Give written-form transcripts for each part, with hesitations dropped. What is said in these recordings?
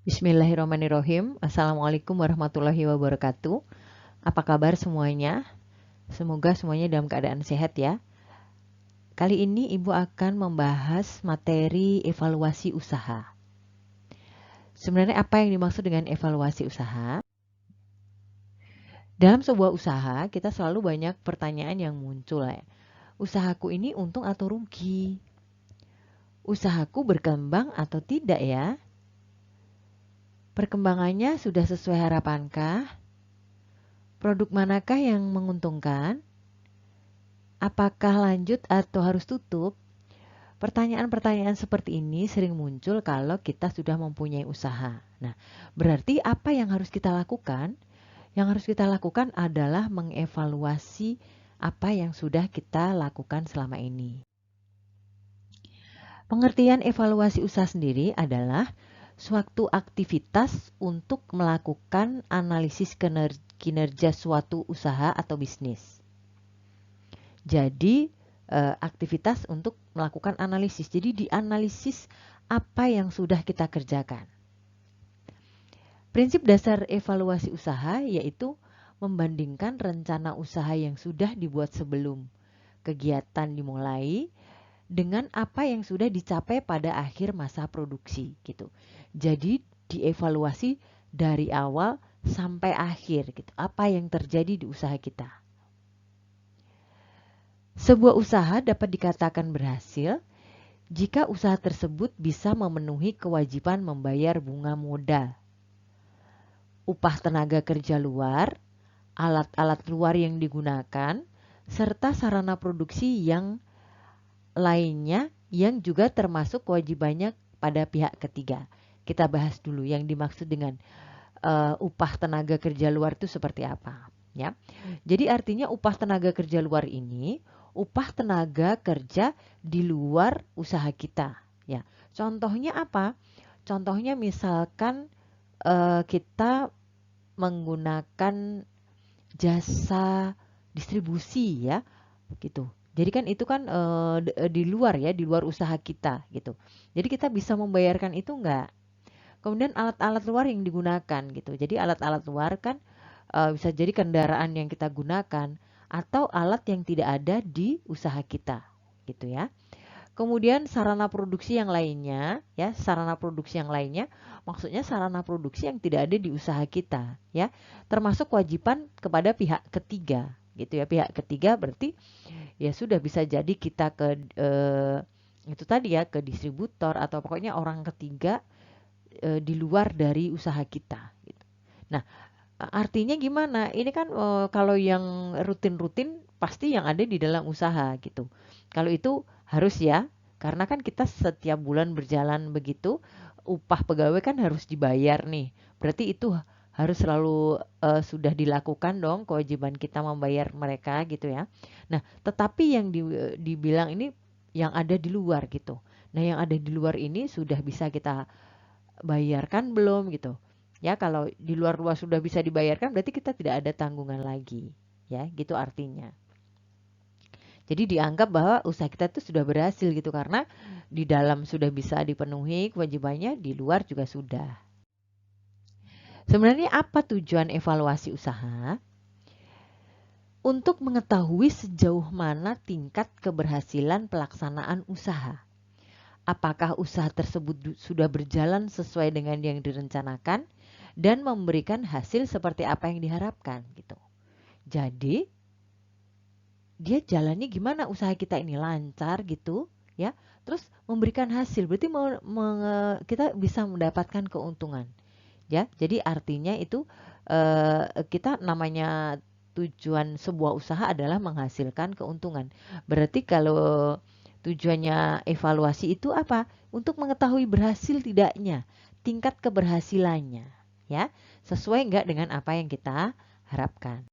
Bismillahirrahmanirrahim. Assalamualaikum warahmatullahi wabarakatuh. Apa kabar semuanya? Semoga semuanya dalam keadaan sehat ya. Kali ini Ibu akan membahas materi evaluasi usaha. Sebenarnya apa yang dimaksud dengan evaluasi usaha? Dalam sebuah usaha, kita selalu banyak pertanyaan yang muncul ya. Usahaku ini untung atau rugi? Usahaku berkembang atau tidak ya? Perkembangannya sudah sesuai harapankah? Produk manakah yang menguntungkan? Apakah lanjut atau harus tutup? Pertanyaan-pertanyaan seperti ini sering muncul kalau kita sudah mempunyai usaha. Nah, berarti apa yang harus kita lakukan? Yang harus kita lakukan adalah mengevaluasi apa yang sudah kita lakukan selama ini. Pengertian evaluasi usaha sendiri adalah suatu aktivitas untuk melakukan analisis kinerja suatu usaha atau bisnis. Jadi, aktivitas untuk melakukan analisis. Jadi dianalisis apa yang sudah kita kerjakan. Prinsip dasar evaluasi usaha yaitu membandingkan rencana usaha yang sudah dibuat sebelum kegiatan dimulai dengan apa yang sudah dicapai pada akhir masa produksi gitu. Jadi dievaluasi dari awal sampai akhir gitu. Apa yang terjadi di usaha kita. Sebuah usaha dapat dikatakan berhasil jika usaha tersebut bisa memenuhi kewajiban membayar bunga modal, upah tenaga kerja luar, alat-alat luar yang digunakan, serta sarana produksi yang lainnya yang juga termasuk kewajibannya pada pihak ketiga. Kita bahas dulu yang dimaksud dengan upah tenaga kerja luar itu seperti apa. Ya, jadi artinya upah tenaga kerja luar ini upah tenaga kerja di luar usaha kita. Ya, contohnya apa? Contohnya misalkan kita menggunakan jasa distribusi ya, gitu. Jadi kan itu kan di luar ya, di luar usaha kita gitu. Jadi kita bisa membayarkan itu enggak? Kemudian alat-alat luar yang digunakan gitu. Jadi alat-alat luar kan bisa jadi kendaraan yang kita gunakan atau alat yang tidak ada di usaha kita gitu ya. Kemudian sarana produksi yang lainnya ya, sarana produksi yang lainnya maksudnya sarana produksi yang tidak ada di usaha kita ya, termasuk kewajiban kepada pihak ketiga gitu ya. Pihak ketiga berarti ya sudah bisa jadi kita ke itu tadi ya, ke distributor atau pokoknya orang ketiga di luar dari usaha kita gitu. Nah, artinya gimana? Ini kan kalau yang rutin-rutin pasti yang ada di dalam usaha gitu. Kalau itu harus ya, karena kan kita setiap bulan berjalan begitu, upah pegawai kan harus dibayar nih. Berarti itu harus selalu sudah dilakukan dong, kewajiban kita membayar mereka gitu ya. Nah, tetapi yang dibilang ini yang ada di luar gitu. Nah, yang ada di luar ini sudah bisa kita bayarkan belum gitu. Ya, kalau di luar sudah bisa dibayarkan berarti kita tidak ada tanggungan lagi. Ya, gitu artinya. Jadi dianggap bahwa usaha kita itu sudah berhasil gitu karena di dalam sudah bisa dipenuhi kewajibannya, di luar juga sudah. Sebenarnya apa tujuan evaluasi usaha? Untuk mengetahui sejauh mana tingkat keberhasilan pelaksanaan usaha. Apakah usaha tersebut sudah berjalan sesuai dengan yang direncanakan dan memberikan hasil seperti apa yang diharapkan gitu. Jadi dia jalannya gimana, usaha kita ini lancar gitu ya, terus memberikan hasil berarti kita bisa mendapatkan keuntungan ya. Jadi artinya itu kita namanya tujuan sebuah usaha adalah menghasilkan keuntungan. Berarti kalau tujuannya evaluasi itu apa? Untuk mengetahui berhasil tidaknya, tingkat keberhasilannya ya, sesuai enggak dengan apa yang kita harapkan.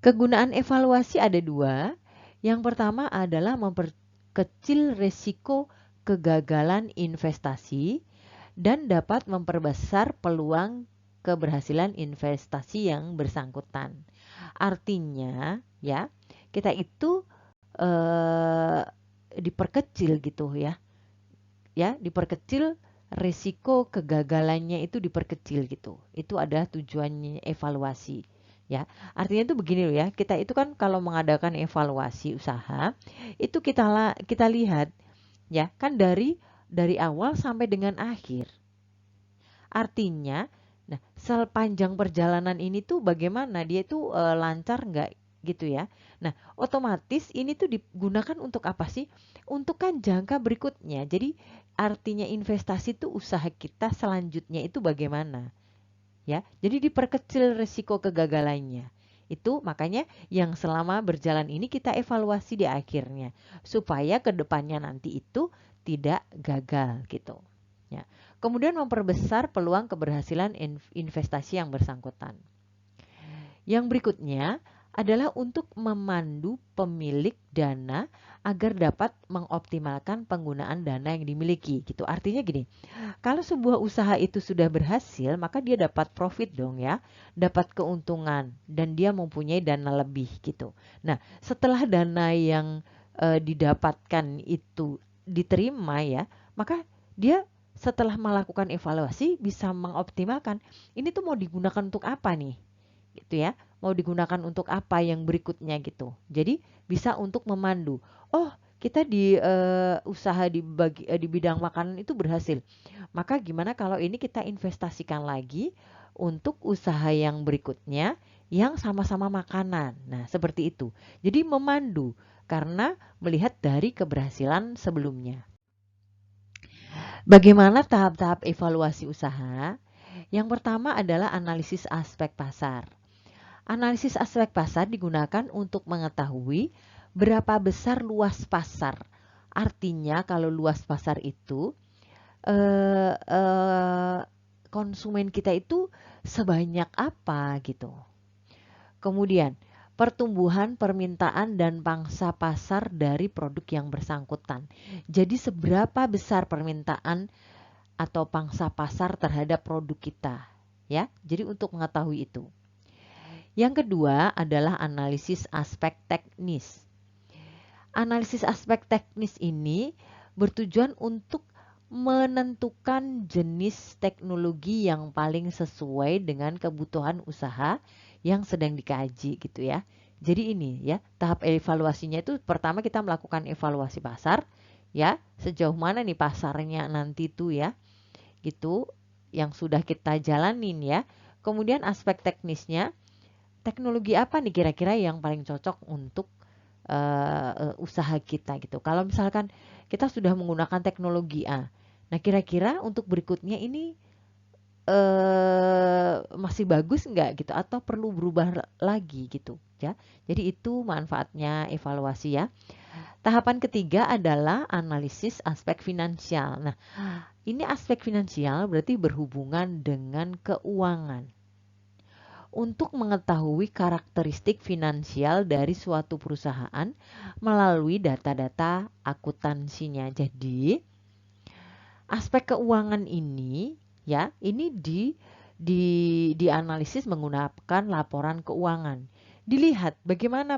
Kegunaan evaluasi ada dua. Yang pertama adalah memperkecil resiko kegagalan investasi dan dapat memperbesar peluang keberhasilan investasi yang bersangkutan. Artinya, ya, kita itu diperkecil gitu ya. Ya, diperkecil resiko kegagalannya itu diperkecil gitu. Itu adalah tujuannya evaluasi. Ya, artinya itu begini loh ya. Kita itu kan kalau mengadakan evaluasi usaha, itu kita lihat ya, kan dari awal sampai dengan akhir. Artinya, nah sepanjang perjalanan ini tuh bagaimana dia tuh lancar nggak gitu ya. Nah, otomatis ini tuh digunakan untuk apa sih? Untuk kan jangka berikutnya. Jadi artinya investasi tuh usaha kita selanjutnya itu bagaimana ya. Jadi diperkecil risiko kegagalannya. Itu makanya yang selama berjalan ini kita evaluasi di akhirnya supaya kedepannya nanti itu tidak gagal gitu. Ya. Kemudian memperbesar peluang keberhasilan investasi yang bersangkutan. Yang berikutnya adalah untuk memandu pemilik dana agar dapat mengoptimalkan penggunaan dana yang dimiliki gitu. Artinya gini, kalau sebuah usaha itu sudah berhasil, maka dia dapat profit dong ya, dapat keuntungan dan dia mempunyai dana lebih gitu. Nah, setelah dana yang didapatkan itu diterima ya, maka dia setelah melakukan evaluasi bisa mengoptimalkan ini tuh mau digunakan untuk apa nih gitu ya, mau digunakan untuk apa yang berikutnya gitu. Jadi bisa untuk memandu. Oh, kita di usaha di bidang makanan itu berhasil. Maka gimana kalau ini kita investasikan lagi untuk usaha yang berikutnya yang sama-sama makanan. Nah, seperti itu. Jadi memandu karena melihat dari keberhasilan sebelumnya. Bagaimana tahap-tahap evaluasi usaha? Yang pertama adalah analisis aspek pasar. Analisis aspek pasar digunakan untuk mengetahui berapa besar luas pasar. Artinya kalau luas pasar itu eh, eh, konsumen kita itu sebanyak apa gitu. Kemudian pertumbuhan permintaan dan pangsa pasar dari produk yang bersangkutan. Jadi seberapa besar permintaan atau pangsa pasar terhadap produk kita, ya. Jadi untuk mengetahui itu. Yang kedua adalah analisis aspek teknis. Analisis aspek teknis ini bertujuan untuk menentukan jenis teknologi yang paling sesuai dengan kebutuhan usaha yang sedang dikaji gitu ya. Jadi ini ya, tahap evaluasinya itu pertama kita melakukan evaluasi pasar ya, sejauh mana nih pasarnya nanti tuh ya. Gitu yang sudah kita jalanin ya. Kemudian aspek teknisnya, teknologi apa nih kira-kira yang paling cocok untuk usaha kita gitu. Kalau misalkan kita sudah menggunakan teknologi A, nah kira-kira untuk berikutnya ini masih bagus nggak gitu atau perlu berubah lagi gitu ya. Jadi itu manfaatnya evaluasi ya. Tahapan ketiga adalah analisis aspek finansial. Nah, ini aspek finansial berarti berhubungan dengan keuangan. Untuk mengetahui karakteristik finansial dari suatu perusahaan melalui data-data akuntansinya. Jadi, aspek keuangan ini ya, ini dianalisis menggunakan laporan keuangan. Dilihat bagaimana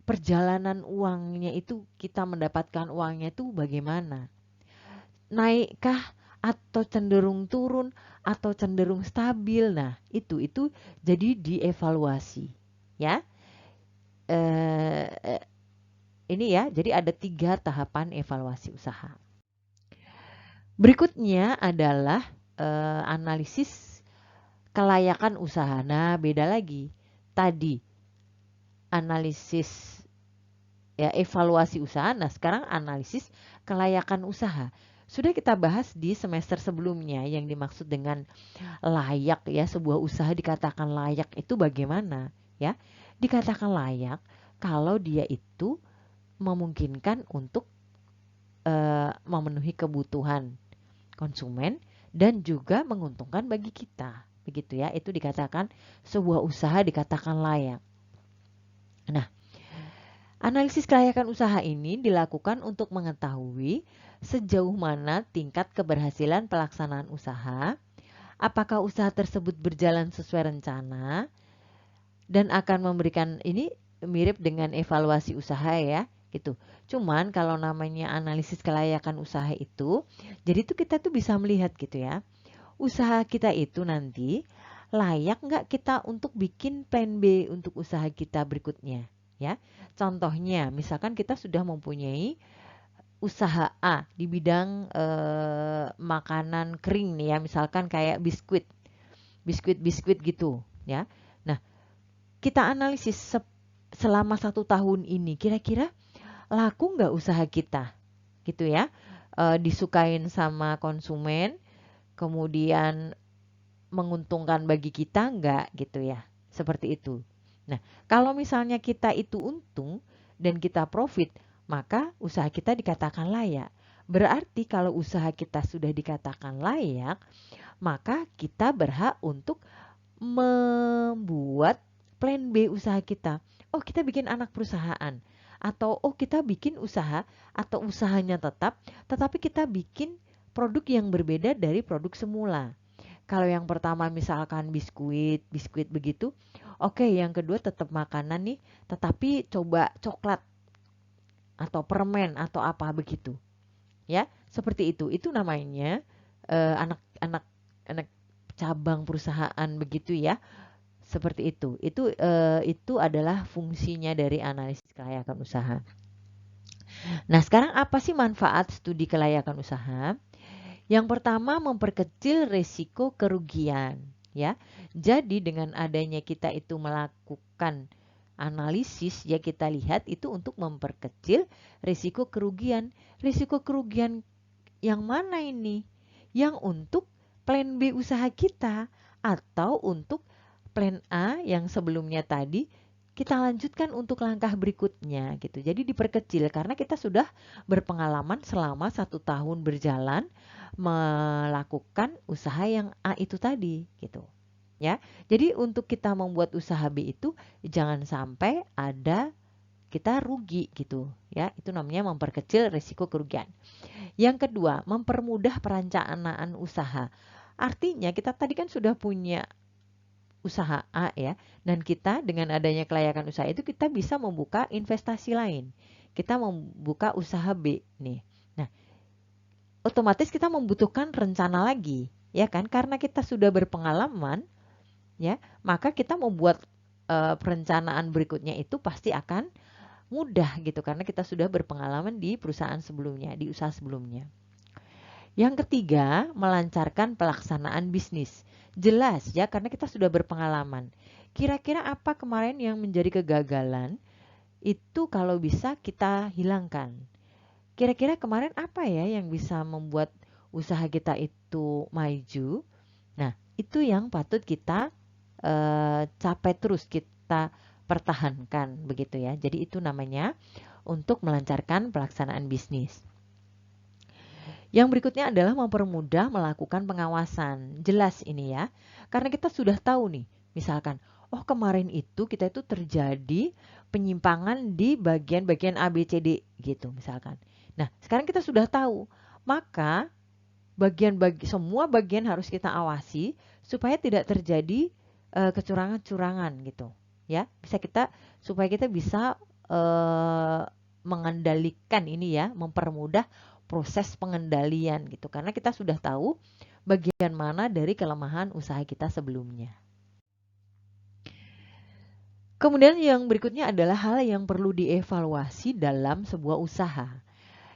perjalanan uangnya itu, kita mendapatkan uangnya itu bagaimana. Naikkah atau cenderung turun atau cenderung stabil. Nah, itu jadi dievaluasi ya. Eh, ini ya, jadi ada 3 tahapan evaluasi usaha. Berikutnya adalah analisis kelayakan usaha. Nah, beda lagi. Tadi analisis ya evaluasi usaha, nah sekarang analisis kelayakan usaha. Sudah kita bahas di semester sebelumnya yang dimaksud dengan layak ya, sebuah usaha dikatakan layak itu bagaimana ya? Dikatakan layak kalau dia itu memungkinkan untuk memenuhi kebutuhan konsumen dan juga menguntungkan bagi kita. Begitu ya, itu dikatakan sebuah usaha dikatakan layak. Nah, analisis kelayakan usaha ini dilakukan untuk mengetahui sejauh mana tingkat keberhasilan pelaksanaan usaha, apakah usaha tersebut berjalan sesuai rencana, dan akan memberikan ini mirip dengan evaluasi usaha ya. gitu. Cuman kalau namanya analisis kelayakan usaha itu, jadi tuh kita tuh bisa melihat gitu ya, usaha kita itu nanti layak nggak kita untuk bikin plan B untuk usaha kita berikutnya ya. Contohnya, misalkan kita sudah mempunyai usaha A di bidang makanan kering nih ya, misalkan kayak biskuit gitu ya. Nah, kita analisis selama 1 tahun ini kira-kira laku nggak usaha kita gitu ya. Disukain sama konsumen, kemudian menguntungkan bagi kita nggak gitu ya. Seperti itu. Nah, kalau misalnya kita itu untung dan kita profit, maka usaha kita dikatakan layak. Berarti kalau usaha kita sudah dikatakan layak, maka kita berhak untuk membuat plan B usaha kita. Oh, kita bikin anak perusahaan. Atau oh, kita bikin usaha atau usahanya tetap, tetapi kita bikin produk yang berbeda dari produk semula. Kalau yang pertama misalkan biskuit begitu, oke, yang kedua tetap makanan nih, tetapi coba coklat atau permen atau apa begitu. Ya, seperti itu. Itu namanya anak-anak anak cabang perusahaan begitu ya. Seperti itu. Itu adalah fungsinya dari analisis kelayakan usaha. Nah, sekarang apa sih manfaat studi kelayakan usaha? Yang pertama, memperkecil risiko kerugian, ya. Jadi dengan adanya kita itu melakukan analisis, ya kita lihat itu untuk memperkecil risiko kerugian. Risiko kerugian yang mana ini? Yang untuk plan B usaha kita atau untuk plan A yang sebelumnya tadi kita lanjutkan untuk langkah berikutnya gitu. Jadi diperkecil karena kita sudah berpengalaman selama 1 tahun berjalan melakukan usaha yang A itu tadi gitu. Ya. Jadi untuk kita membuat usaha B itu jangan sampai ada kita rugi gitu ya. Itu namanya memperkecil risiko kerugian. Yang kedua, mempermudah perencanaan usaha. Artinya kita tadi kan sudah punya usaha A ya, dan kita dengan adanya kelayakan usaha itu kita bisa membuka investasi lain. Kita membuka usaha B nih. Nah, otomatis kita membutuhkan rencana lagi, ya kan? Karena kita sudah berpengalaman, ya, maka kita membuat perencanaan berikutnya itu pasti akan mudah gitu karena kita sudah berpengalaman di perusahaan sebelumnya, di usaha sebelumnya. Yang ketiga, melancarkan pelaksanaan bisnis. Jelas ya, karena kita sudah berpengalaman. Kira-kira apa kemarin yang menjadi kegagalan? Itu kalau bisa kita hilangkan. Kira-kira kemarin apa ya yang bisa membuat usaha kita itu maju? Nah, itu yang patut kita capai terus, kita pertahankan begitu ya. Jadi itu namanya untuk melancarkan pelaksanaan bisnis. Yang berikutnya adalah mempermudah melakukan pengawasan. Jelas ini ya. Karena kita sudah tahu nih, misalkan, oh kemarin itu kita itu terjadi penyimpangan di bagian-bagian A, B, C, D gitu misalkan. Nah, sekarang kita sudah tahu. Maka semua bagian harus kita awasi supaya tidak terjadi kecurangan-curangan gitu. Ya, supaya kita bisa mengendalikan ini ya, mempermudah proses pengendalian gitu karena kita sudah tahu bagian mana dari kelemahan usaha kita sebelumnya. Kemudian yang berikutnya adalah hal yang perlu dievaluasi dalam sebuah usaha.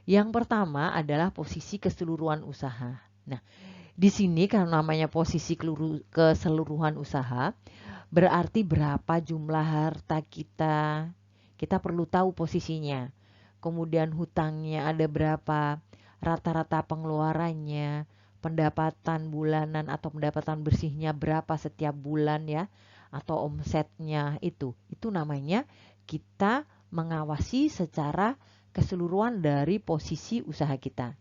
Yang pertama adalah posisi keseluruhan usaha. Nah, di sini karena namanya posisi keseluruhan usaha, berarti berapa jumlah harta kita. Kita perlu tahu posisinya. Kemudian hutangnya ada berapa, rata-rata pengeluarannya, pendapatan bulanan atau pendapatan bersihnya berapa setiap bulan ya, atau omsetnya itu namanya kita mengawasi secara keseluruhan dari posisi usaha kita.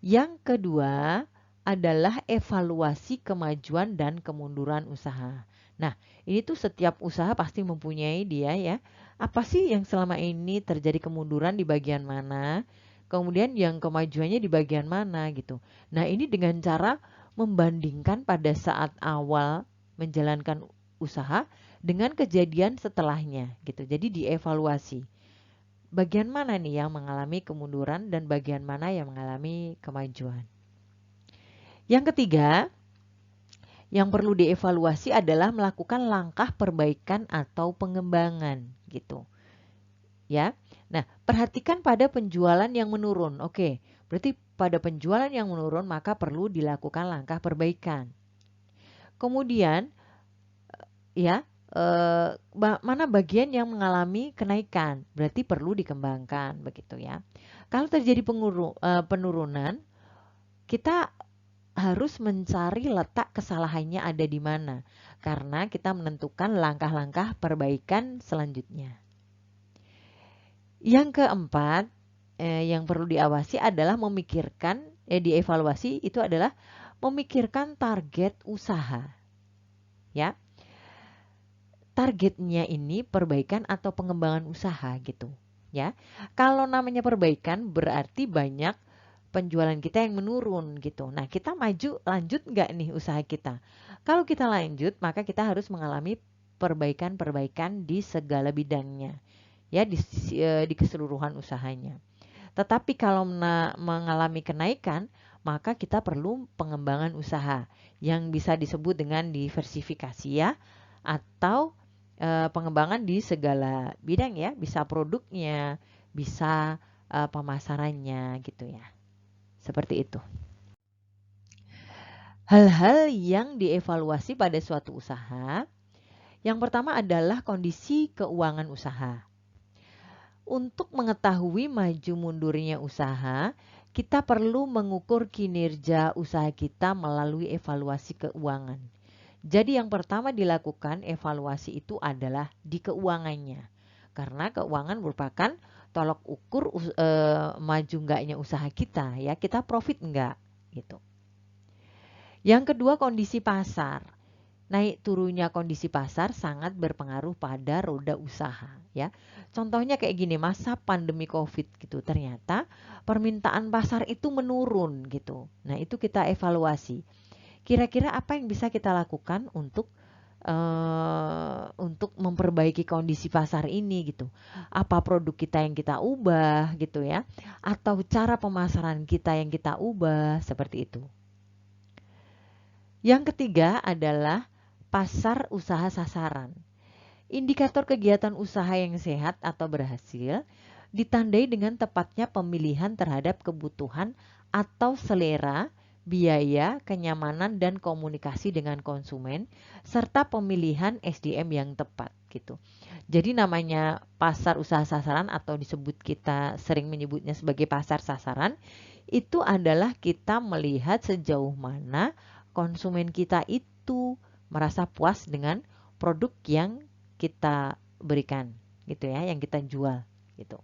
Yang kedua adalah evaluasi kemajuan dan kemunduran usaha. Nah, ini tuh setiap usaha pasti mempunyai dia ya. Apa sih yang selama ini terjadi kemunduran di bagian mana? Kemudian yang kemajuannya di bagian mana gitu. Nah, ini dengan cara membandingkan pada saat awal menjalankan usaha dengan kejadian setelahnya gitu. Jadi dievaluasi. bagian mana nih yang mengalami kemunduran dan bagian mana yang mengalami kemajuan. Yang ketiga, yang perlu dievaluasi adalah melakukan langkah perbaikan atau pengembangan gitu. Ya. Nah, perhatikan pada penjualan yang menurun. Oke, berarti pada penjualan yang menurun maka perlu dilakukan langkah perbaikan. Kemudian ya, mana bagian yang mengalami kenaikan, berarti perlu dikembangkan begitu ya. Kalau terjadi penurunan, kita harus mencari letak kesalahannya ada di mana, karena kita menentukan langkah-langkah perbaikan selanjutnya. Yang keempat, yang perlu diawasi adalah dievaluasi itu adalah memikirkan target usaha. Ya, targetnya ini perbaikan atau pengembangan usaha gitu. Ya, kalau namanya perbaikan berarti banyak penjualan kita yang menurun gitu. Nah, kita lanjut nggak nih usaha kita? Kalau kita lanjut, maka kita harus mengalami perbaikan-perbaikan di segala bidangnya, ya di keseluruhan usahanya. Tetapi kalau mengalami kenaikan, maka kita perlu pengembangan usaha yang bisa disebut dengan diversifikasi ya, atau pengembangan di segala bidang ya, bisa produknya, bisa pemasarannya gitu ya. Seperti itu. Hal-hal yang dievaluasi pada suatu usaha, yang pertama adalah kondisi keuangan usaha. Untuk mengetahui maju mundurnya usaha, kita perlu mengukur kinerja usaha kita melalui evaluasi keuangan. Jadi yang pertama dilakukan evaluasi itu adalah di keuangannya. Karena keuangan merupakan tolok ukur maju enggaknya usaha kita ya, kita profit enggak gitu. Yang kedua kondisi pasar. Naik turunnya kondisi pasar sangat berpengaruh pada roda usaha ya. Contohnya kayak gini, masa pandemi Covid gitu, ternyata permintaan pasar itu menurun gitu. Nah, itu kita evaluasi. Kira-kira apa yang bisa kita lakukan untuk memperbaiki kondisi pasar ini gitu. Apa produk kita yang kita ubah gitu ya, atau cara pemasaran kita yang kita ubah, seperti itu. Yang ketiga adalah pasar usaha sasaran. Indikator kegiatan usaha yang sehat atau berhasil ditandai dengan tepatnya pemilihan terhadap kebutuhan atau selera, biaya, kenyamanan, dan komunikasi dengan konsumen, serta pemilihan SDM yang tepat gitu. Jadi namanya pasar usaha sasaran atau kita sering menyebutnya sebagai pasar sasaran, itu adalah kita melihat sejauh mana konsumen kita itu merasa puas dengan produk yang kita berikan gitu ya, yang kita jual gitu.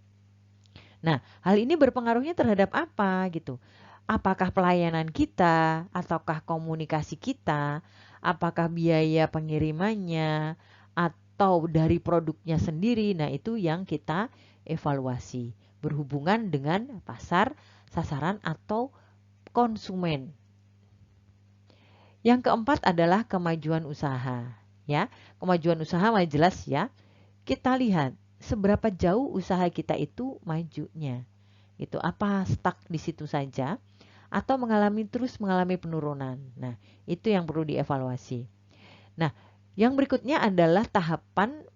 Nah, hal ini berpengaruhnya terhadap apa gitu? Apakah pelayanan kita, ataukah komunikasi kita, apakah biaya pengirimannya, atau dari produknya sendiri. Nah, itu yang kita evaluasi berhubungan dengan pasar, sasaran, atau konsumen. Yang keempat adalah kemajuan usaha. Ya, kemajuan usaha mah jelas ya. Kita lihat seberapa jauh usaha kita itu majunya. Itu apa stuck di situ saja atau terus mengalami penurunan. Nah, itu yang perlu dievaluasi. Nah, yang berikutnya adalah tahapan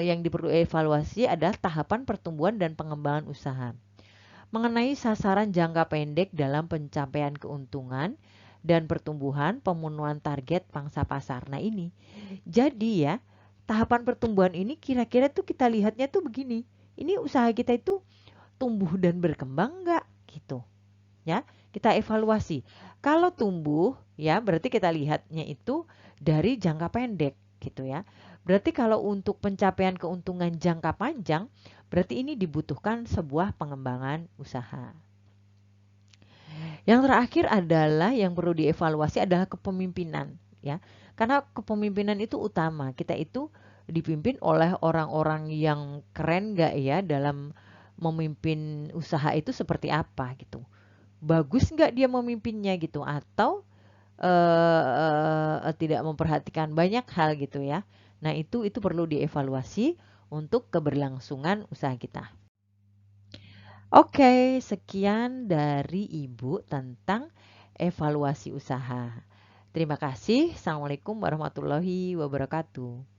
yang diperlu evaluasi adalah tahapan pertumbuhan dan pengembangan usaha. Mengenai sasaran jangka pendek dalam pencapaian keuntungan dan pertumbuhan, pemenuhan target pangsa pasar. Nah, ini. Jadi ya, tahapan pertumbuhan ini kira-kira tuh kita lihatnya tuh begini. Ini usaha kita itu tumbuh dan berkembang enggak gitu. Ya, kita evaluasi. Kalau tumbuh ya berarti kita lihatnya itu dari jangka pendek gitu ya. Berarti kalau untuk pencapaian keuntungan jangka panjang, berarti ini dibutuhkan sebuah pengembangan usaha. Yang terakhir adalah yang perlu dievaluasi adalah kepemimpinan ya. Karena kepemimpinan itu utama. Kita itu dipimpin oleh orang-orang yang keren nggak ya dalam memimpin usaha itu seperti apa gitu. Bagus nggak dia memimpinnya gitu atau tidak memperhatikan banyak hal gitu ya. Nah, itu perlu dievaluasi untuk keberlangsungan usaha kita. Oke, sekian dari Ibu tentang evaluasi usaha. Terima kasih. Assalamualaikum warahmatullahi wabarakatuh.